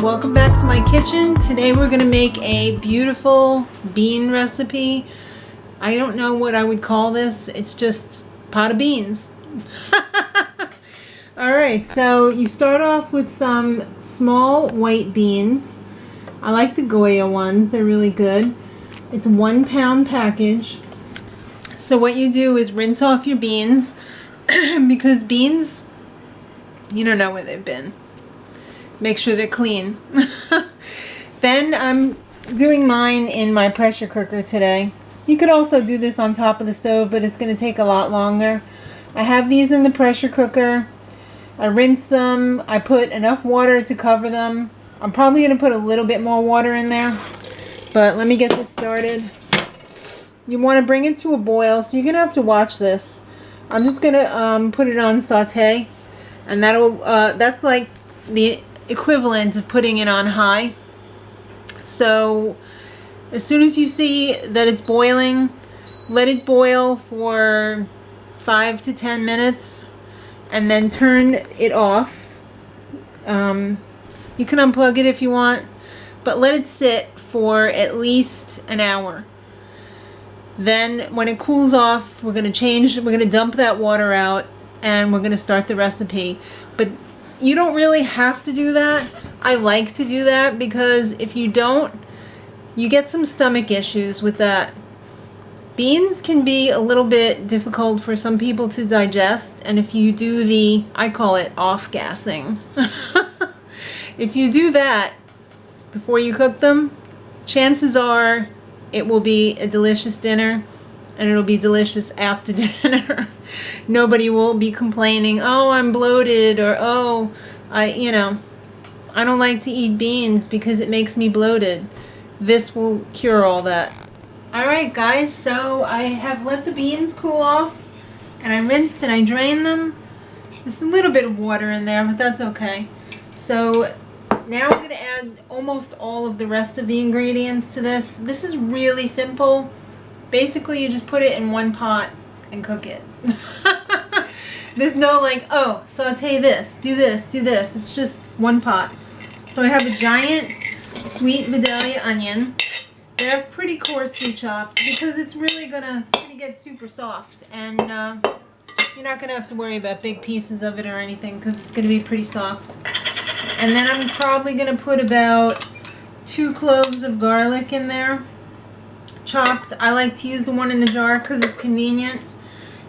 Welcome back to my kitchen. Today we're going to make a beautiful bean recipe. I don't know what I would call this. It's just pot of beans. Alright, so you start off with some small white beans. I like the Goya ones. They're really good. It's a 1 pound package. So what you do is rinse off your beans because beans, you don't know where they've been. Make sure they're clean. Then I'm doing mine in my pressure cooker today. You could also do this on top of the stove, but it's going to take a lot longer. I have these in the pressure cooker. I rinse them. I put enough water to cover them. I'm probably going to put a little bit more water in there. But let me get this started. You want to bring it to a boil, so you're going to have to watch this. I'm just going to put it on saute. And that's like the equivalent of putting it on high. So as soon as you see that it's boiling, let it boil for 5 to 10 minutes and then turn it off. You can unplug it if you want, but let it sit for at least an hour. Then when it cools off, we're going to dump that water out and we're going to start the recipe. But you don't really have to do that. I like to do that because if you don't, you get some stomach issues with that. Beans can be a little bit difficult for some people to digest, and if you do I call it off-gassing. If you do that before you cook them, chances are it will be a delicious dinner, and it'll be delicious after dinner. Nobody will be complaining, oh, I'm bloated, or oh, I don't like to eat beans because it makes me bloated. This will cure all that. Alright guys, so I have let the beans cool off, and I rinsed and I drained them. There's a little bit of water in there, but that's okay. So now I'm going to add almost all of the rest of the ingredients to this. This is really simple. Basically, you just put it in one pot and cook it. There's no like, oh, saute this, do this, do this. It's just one pot. So I have a giant sweet Vidalia onion. They're pretty coarsely chopped because it's really gonna get super soft, and you're not gonna have to worry about big pieces of it or anything because it's gonna be pretty soft. And then I'm probably gonna put about 2 cloves of garlic in there, chopped. I like to use the one in the jar because it's convenient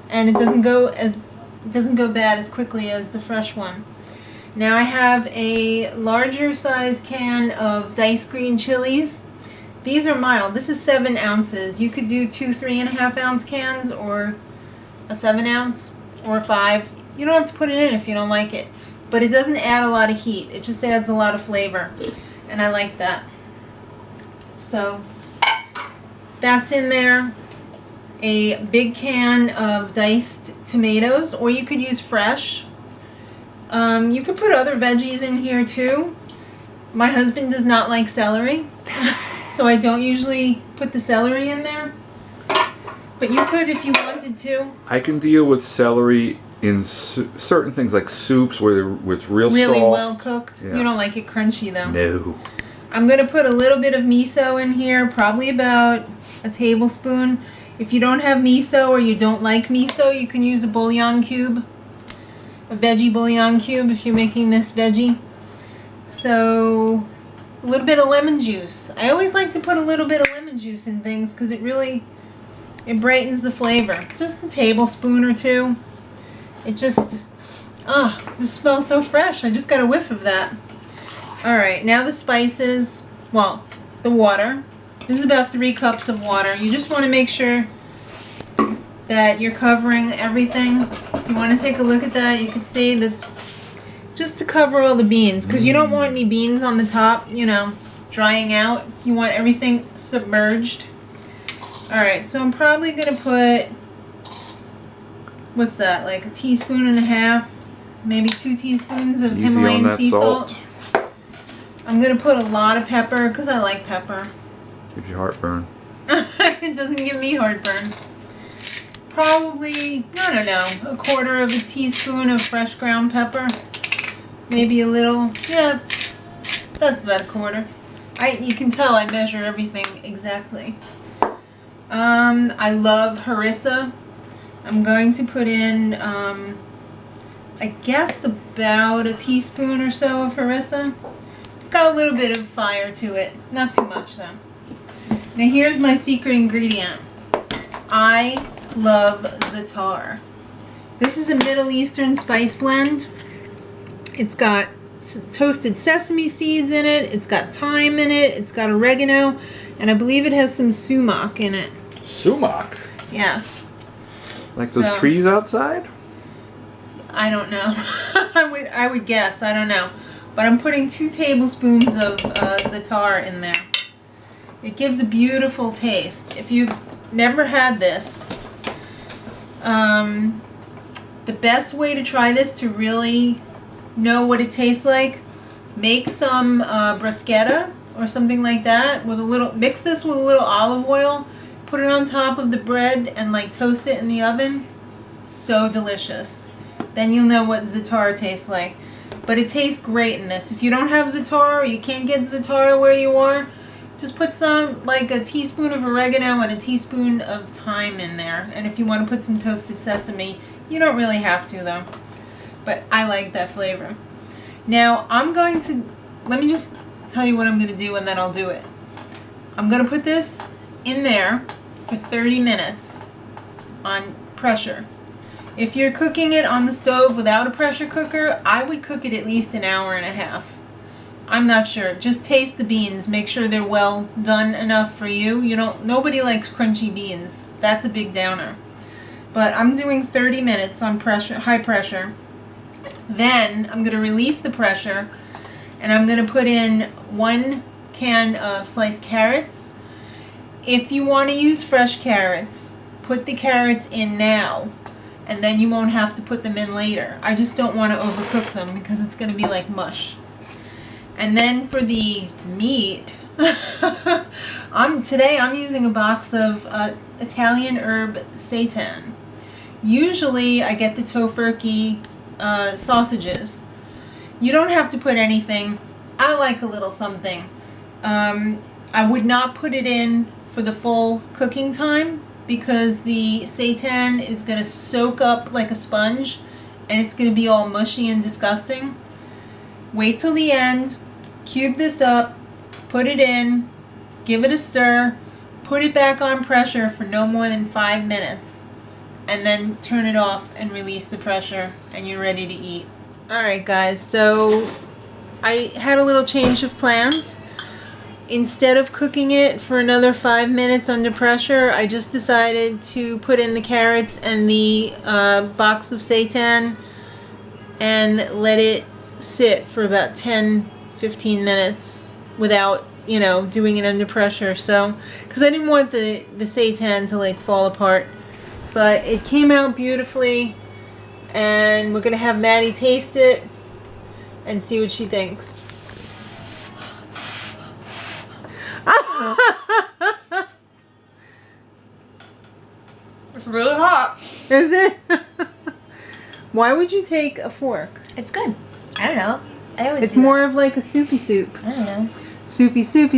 and it doesn't go bad as quickly as the fresh one. Now I have a larger size can of diced green chilies. These are mild. This is 7 ounces. You could do 2 3.5 ounce cans, or a 7 ounce, or 5. You don't have to put it in if you don't like it. But it doesn't add a lot of heat. It just adds a lot of flavor. And I like that. So that's in there. A big can of diced tomatoes, or you could use fresh. You could put other veggies in here too. My husband does not like celery, so I don't usually put the celery in there. But you could if you wanted to. I can deal with celery in certain things like soups where it's really soft. Well cooked. Yeah. You don't like it crunchy though. No. I'm going to put a little bit of miso in here, probably about a tablespoon. If you don't have miso or you don't like miso, you can use a bouillon cube. A veggie bouillon cube if you're making this veggie. So a little bit of lemon juice. I always like to put a little bit of lemon juice in things because it brightens the flavor. Just a tablespoon or 2. It just smells so fresh. I just got a whiff of that. Alright, now the spices. Well, the water. This is about 3 cups of water. You just want to make sure that you're covering everything. If you want to take a look at that, you could see that's just to cover all the beans, because you don't want any beans on the top, drying out. You want everything submerged. Alright, so I'm probably going to put, what's that, like 1.5 teaspoons, maybe 2 teaspoons of Himalayan sea salt. I'm going to put a lot of pepper because I like pepper. Gives you heartburn. It doesn't give me heartburn. Probably, I don't know, 1/4 teaspoon of fresh ground pepper. Maybe a little, yeah, That's about a quarter. You can tell I measure everything exactly. I love harissa. I'm going to put in, I guess about a teaspoon or so of harissa. It's got a little bit of fire to it. Not too much though. Now here's my secret ingredient. I love za'taar. This is a Middle Eastern spice blend. It's got toasted sesame seeds in it. It's got thyme in it. It's got oregano. And I believe it has some sumac in it. Sumac? Yes. Like those trees outside? I don't know. I would guess. I don't know. But I'm putting 2 tablespoons of za'taar in there. It gives a beautiful taste. If you've never had this, the best way to try this to really know what it tastes like, make some bruschetta or something like that with a little, mix this with a little olive oil, put it on top of the bread and like toast it in the oven. So delicious. Then you'll know what za'taar tastes like. But it tastes great in this. If you don't have za'taar or you can't get za'taar where you are, just put some, like a teaspoon of oregano and a teaspoon of thyme in there. And if you want to put some toasted sesame, you don't really have to though. But I like that flavor. Now I'm going to, let me just tell you what I'm going to do and then I'll do it. I'm going to put this in there for 30 minutes on pressure. If you're cooking it on the stove without a pressure cooker, I would cook it at least an hour and a half. I'm not sure. Just taste the beans. Make sure they're well done enough for you. Nobody likes crunchy beans. That's a big downer. But I'm doing 30 minutes on pressure, high pressure. Then I'm going to release the pressure and I'm going to put in 1 can of sliced carrots. If you want to use fresh carrots, put the carrots in now and then you won't have to put them in later. I just don't want to overcook them because it's going to be like mush. And then for the meat, today I'm using a box of Italian herb seitan. Usually I get the tofurkey sausages. You don't have to put anything. I like a little something. I would not put it in for the full cooking time because the seitan is going to soak up like a sponge and it's going to be all mushy and disgusting. Wait till the end, cube this up, put it in, give it a stir, put it back on pressure for no more than 5 minutes, and then turn it off and release the pressure and you're ready to eat. Alright guys, so I had a little change of plans. Instead of cooking it for another 5 minutes under pressure, I just decided to put in the carrots and the box of seitan and let it sit for about 10-15 minutes without, doing it under pressure. So, because I didn't want the seitan to like fall apart. But it came out beautifully and we're going to have Maddie taste it and see what she thinks. It's really hot. Is it? Why would you take a fork? It's good. I don't know. I always It's more of like a soupy soup. I don't know. Soupy soup.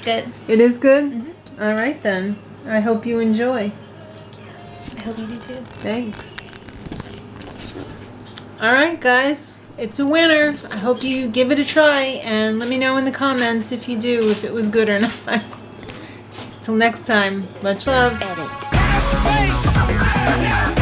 Good. It is good? Mm-hmm. All right then. I hope you enjoy. I hope you do too. Thanks. All right, guys. It's a winner. I hope you give it a try and let me know in the comments if you do, if it was good or not. Till next time, much love. Edit.